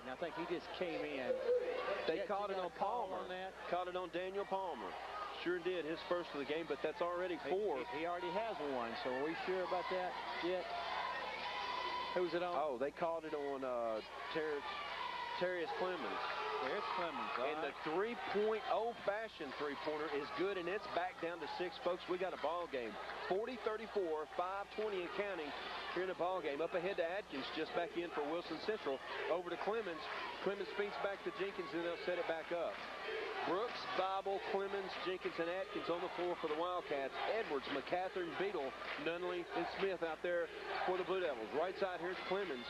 button. I think he just came in. They caught it on Palmer. Caught it on Daniel Palmer. Sure did, his first of the game, but that's already 4. He already has one, so are we sure about that yet? Who's it on? Oh, they called it on Terrius Clemens. There's Clemens. And the three-point, old-fashioned three-pointer is good, and it's back down to 6, folks. We got a ball game. 40-34, 5:20 and counting here in the ball game. Up ahead to Atkins, just back in for Wilson Central. Over to Clemens. Clemens feeds back to Jenkins, and they'll set it back up. Brooks, Bible, Clemens, Jenkins, and Atkins on the floor for the Wildcats. Edwards, McCathern, Beadle, Nunley, and Smith out there for the Blue Devils. Right side, here's Clemens.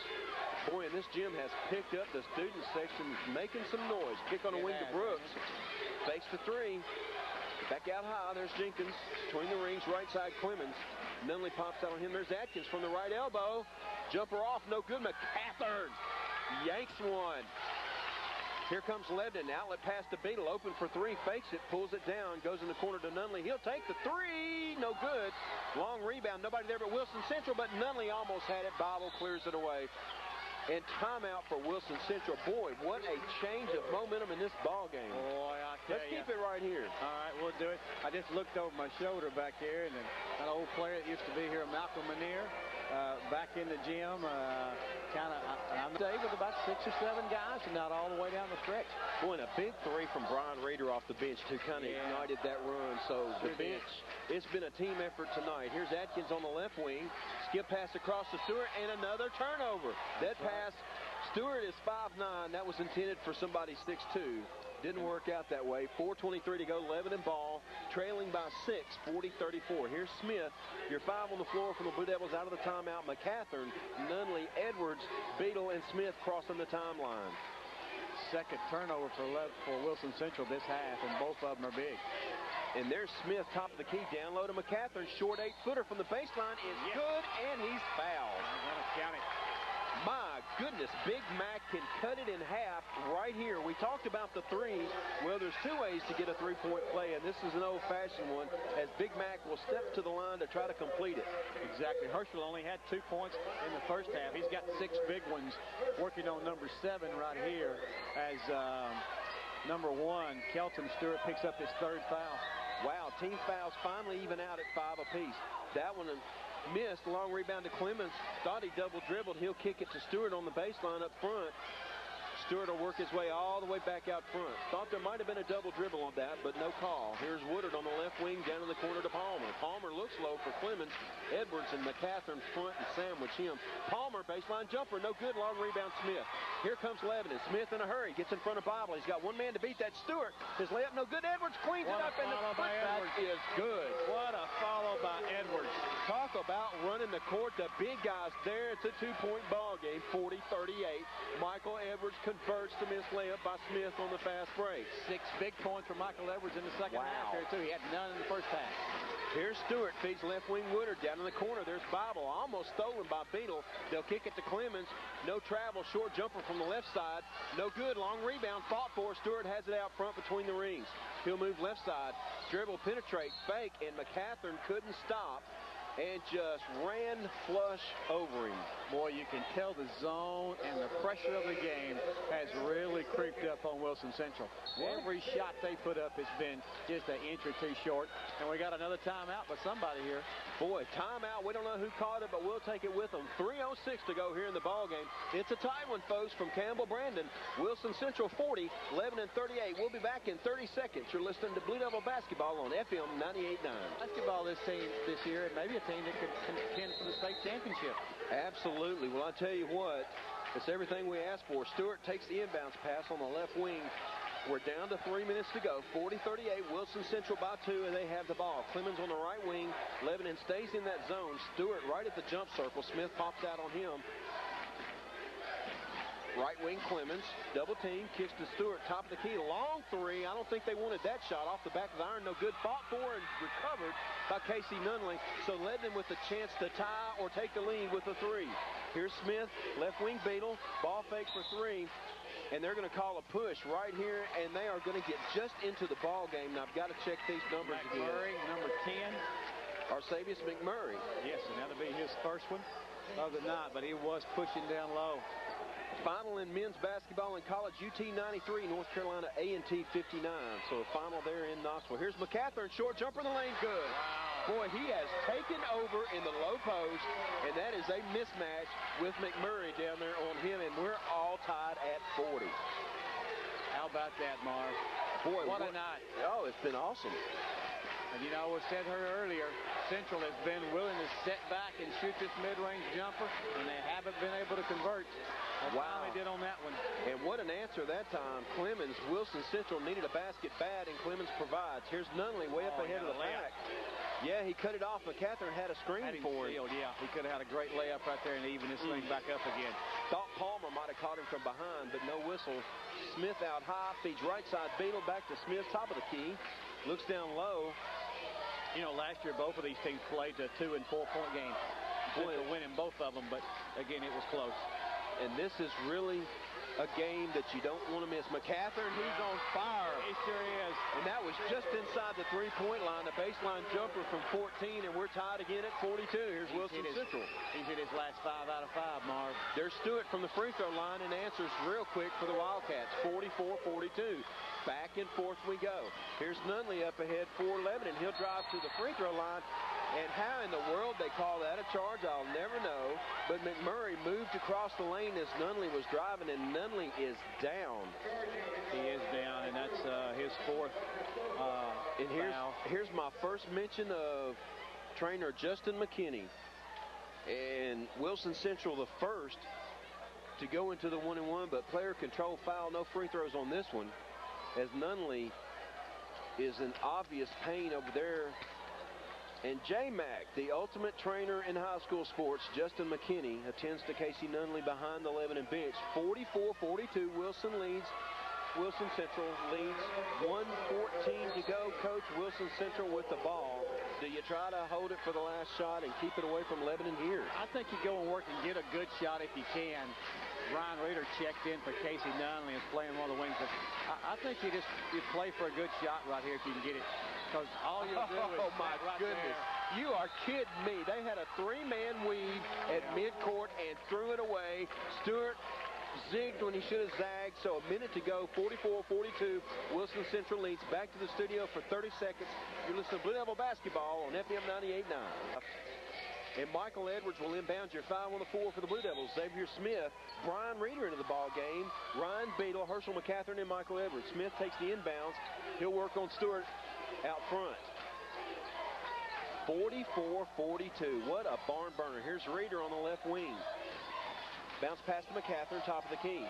Boy, and this gym has picked up the student section, making some noise. Kick on the wing to Brooks. Fakes the 3. Back out high. There's Jenkins. Between the rings, right side, Clemens. Nunley pops out on him. There's Atkins from the right elbow. Jumper off, no good. McCathern yanks one. Here comes Lebanon. Outlet pass to Beadle. Open for 3. Fakes it. Pulls it down. Goes in the corner to Nunley. He'll take the 3. No good. Long rebound. Nobody there but Wilson Central, but Nunley almost had it. Bible clears it away. And timeout for Wilson Central. Boy, what a change of momentum in this ball game. Boy, I tell Let's keep it right here. All right, we'll do it. I just looked over my shoulder back there, and an old player that used to be here, Malcolm Manier, back in the gym. I'm with about 6 or 7 guys, and not all the way down the stretch. Boy, and a big 3 from Brian Reeder off the bench to kind of ignited that run. So the bench, it's been a team effort tonight. Here's Atkins on the left wing. Skip pass across to Stewart, and another turnover. That pass, Stewart is 5'9". That was intended for somebody 6'2". Didn't work out that way. 4:23 to go. Lebanon ball, trailing by 6, 40-34. Here's Smith. Your 5 on the floor from the Blue Devils out of the timeout. McCathern, Nunley, Edwards, Beadle, and Smith crossing the timeline. Second turnover for Wilson Central this half, and both of them are big. And there's Smith, top of the key, down low to McCathern. Short 8-footer from the baseline is good, and he's fouled. I'm going to count it. My goodness, Big Mac can cut it in half right here. We talked about the 3s. Well, there's 2 ways to get a 3-point play, and this is an old-fashioned one, as Big Mac will step to the line to try to complete it. Exactly. Herschel only had 2 points in the first half. He's got 6 big ones, working on number 7 right here as number 1, Kelton Stewart, picks up his 3rd foul. Wow, team fouls finally even out at 5 apiece. That one missed. Long rebound to Clemens. Thought he double dribbled. He'll kick it to Stewart on the baseline up front. Stewart will work his way all the way back out front. Thought there might have been a double dribble on that, but no call. Here's Woodard on the left wing down in the corner to Palmer. Palmer looks low for Clemens. Edwards and McCathern front and sandwich him. Palmer, baseline jumper, no good. Long rebound, Smith. Here comes Lebanon. Smith in a hurry. Gets in front of Bible. He's got 1 man to beat that. Stewart. His layup no good. Edwards cleans it up, and the putback is good. What a follow by Edwards. Talk about running the court. The big guys there. It's a 2-point ball game, 40-38. Michael Edwards converts the missed layup by Smith on the fast break. 6 big points for Michael Edwards in the second half there, too. He had none in the first half. Here's Stewart, feeds left wing Woodard down in the corner. There's Bible, almost stolen by Beadle. They'll kick it to Clemens. No travel, short jumper from the left side. No good, long rebound, fought for. Stewart has it out front between the rings. He'll move left side, dribble, penetrate, fake, and McCathern couldn't stop and just ran flush over him. Boy, you can tell the zone and the pressure of the game has really creeped up on Wilson Central. Every shot they put up has been just an inch or 2 short. And we got another timeout by somebody here. Boy, timeout. We don't know who caught it, but we'll take it with them. 3:06 to go here in the ball game. It's a tight one, folks, from Campbell Brandon. Wilson Central 40, Lebanon 38. We'll be back in 30 seconds. You're listening to Blue Devil Basketball on FM 98.9. Basketball this team this year, and maybe a team that could contend for the state championship. Absolutely. Well, I tell you what, it's everything we asked for. Stewart takes the inbounds pass on the left wing. We're down to 3 minutes to go. 40-38, Wilson Central by 2, and they have the ball. Clemens on the right wing. Lebanon stays in that zone. Stewart right at the jump circle. Smith pops out on him. Right wing Clemens, double team, kicks to Stewart, top of the key, long 3. I don't think they wanted that shot off the back of the iron. No good, fought for and recovered by Casey Nunley. So Lebanon with a chance to tie or take the lead with a 3. Here's Smith, left wing Beadle, ball fake for 3. And they're going to call a push right here, and they are going to get just into the ball game. Now, I've got to check these numbers again. McMurray, number 10. Arsavius McMurray. Yes, and that'll be his first one of the night, but he was pushing down low. Final in men's basketball in college, UT 93, North Carolina A&T 59. So a final there in Knoxville. Here's McCathern, short jumper in the lane, good. Wow. Boy, he has taken over in the low post, and that is a mismatch with McMurray down there on him, and we're all tied at 40. How about that, Marv? Boy, what a night. Oh, it's been awesome. And you know, we said her earlier, Central has been willing to set back and shoot this mid-range jumper, and they haven't been able to convert. Wow. They did on that one. And what an answer that time. Clemens, Wilson Central needed a basket bad, and Clemens provides. Here's Nunley way up ahead of the pack. Yeah, he cut it off. McCathern had a screen for him. Yeah, he could have had a great layup right there and even this thing back up again. Thought Palmer might have caught him from behind, but no whistle. Smith out high, feeds right side. Beadle back to Smith, top of the key. Looks down low. You know, last year both of these teams played a 2- and 4-point game. Boy, winning both of them, but again, it was close. And this is really a game that you don't want to miss. McCathern, he's on fire. He sure is. And that was just inside the three-point line, a baseline jumper from 14, and we're tied again at 42. Here's Wilson Central. He's hit his last 5 out of 5, Marv. There's Stewart from the free throw line and answers real quick for the Wildcats, 44-42. Back and forth we go. Here's Nunley up ahead, 4-11, and he'll drive to the free throw line. And how in the world they call that a charge, I'll never know. But McMurray moved across the lane as Nunley was driving, and Nunley is down. He is down, and that's his 4th and here's my first mention of trainer Justin McKinney. And Wilson Central the first to go into the 1-and-1, but player control foul, no free throws on this one, as Nunley is in obvious pain over there. And J-Mac, the ultimate trainer in high school sports, Justin McKinney, attends to Casey Nunley behind the 11 and bench. 44-42, Wilson leads. Wilson Central leads. 1:14 to go. Coach, Wilson Central with the ball. Do you try to hold it for the last shot and keep it away from Lebanon here? I think you go and work and get a good shot if you can. Ryan Reeder checked in for Casey Nunley and is playing one of the wings. But I think you play for a good shot right here if you can get it. Because all you'll do is my goodness. There. You are kidding me. They had a 3-man weave at midcourt and threw it away. Stewart zigged when he should have zagged. So a minute to go, 44-42. Wilson Central leads. Back to the studio for 30 seconds. You're listening to Blue Devil Basketball on FM 98.9. And Michael Edwards will inbound your 5 on the 4 for the Blue Devils. Xavier Smith, Brian Reeder into the ball game. Ryan Beadle, Herschel McCathern, and Michael Edwards. Smith takes the inbounds. He'll work on Stewart out front. 44-42. What a barn burner. Here's Reeder on the left wing. Bounce pass to McCathern, top of the key.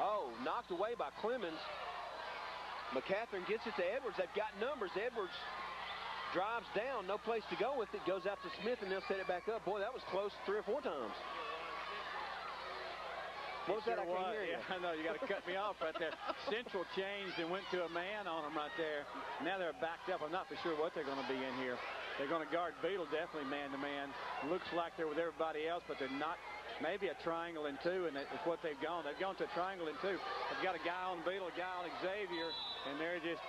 Oh, knocked away by Clemens. McCathern gets it to Edwards. They've got numbers. Edwards drives down, no place to go with it, goes out to Smith, and they'll set it back up. Boy, that was close 3 or 4 times. What was that? I can't hear you. Yeah, I know. You got to cut me off right there. Central changed and went to a man on them right there. Now they're backed up. I'm not for sure what they're going to be in here. They're going to guard Beadle definitely man-to-man. Looks like they're with everybody else, but they're not. Maybe a triangle in 2, and that's what they've gone. They've gone to a triangle in 2. They've got a guy on Beadle, a guy on Xavier, and they're just...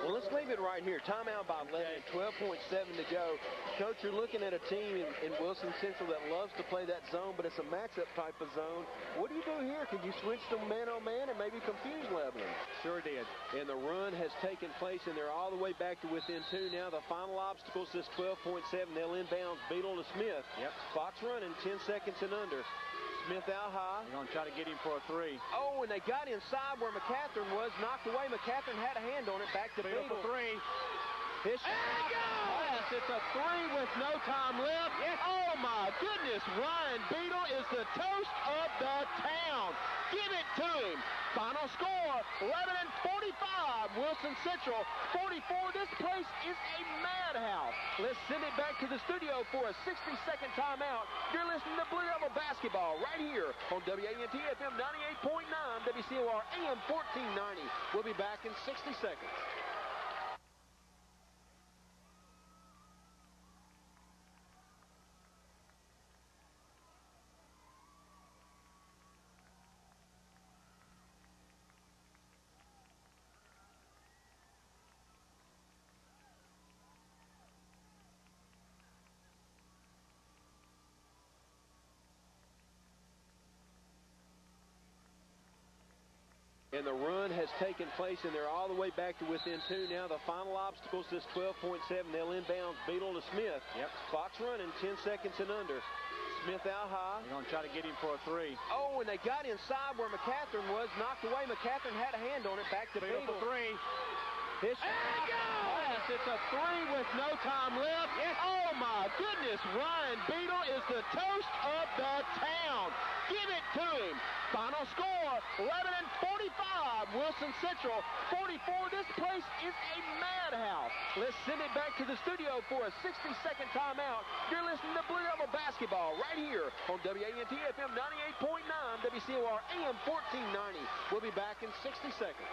Well, let's leave it right here. Timeout by 11, 12.7 to go. Coach, you're looking at a team in Wilson Central that loves to play that zone, but it's a matchup type of zone. What do you do here? Could you switch to man-on-man and maybe confuse Lebanon? Sure did. And the run has taken place, and they're all the way back to within 2 now. The final obstacle says 12.7. They'll inbound Beadle to Smith. Yep. Fox running, 10 seconds and under. Smith out high. They're going to try to get him for a 3. Oh, and they got inside where McCathern was. Knocked away. McCathern had a hand on it. Back to Beadle. For 3. There you go! Yes, it's a 3 with no time left. Yes. Oh, my goodness. Ryan Beadle is the toast of the town. Give it to him. Final score, Lebanon 45, Wilson Central 44. This place is a madhouse. Let's send it back to the studio for a 60-second timeout. You're listening to Blue Devil Basketball right here on WANT FM 98.9, WCOR AM 1490. We'll be back in 60 seconds. run has taken place, and they're all the way back to within 2 now. The final obstacle says 12.7. They'll inbounds Beadle to Smith. Yep. Clock's running, 10 seconds and under. Smith out high. They're going to try to get him for a 3. Oh, and they got inside where McCatherine was, knocked away. McCatherine had a hand on it. Back to Beadle Beadle. for 3. His There you go! Yes, it's a 3 with no time left. Yes. Oh, my goodness. Ryan Beadle is the toast of the town. Give it to him. Final score, 11:45. Wilson Central, 44. This place is a madhouse. Let's send it back to the studio for a 60-second timeout. You're listening to Blue Devil Basketball right here on WANT FM 98.9, WCOR AM 1490. We'll be back in 60 seconds.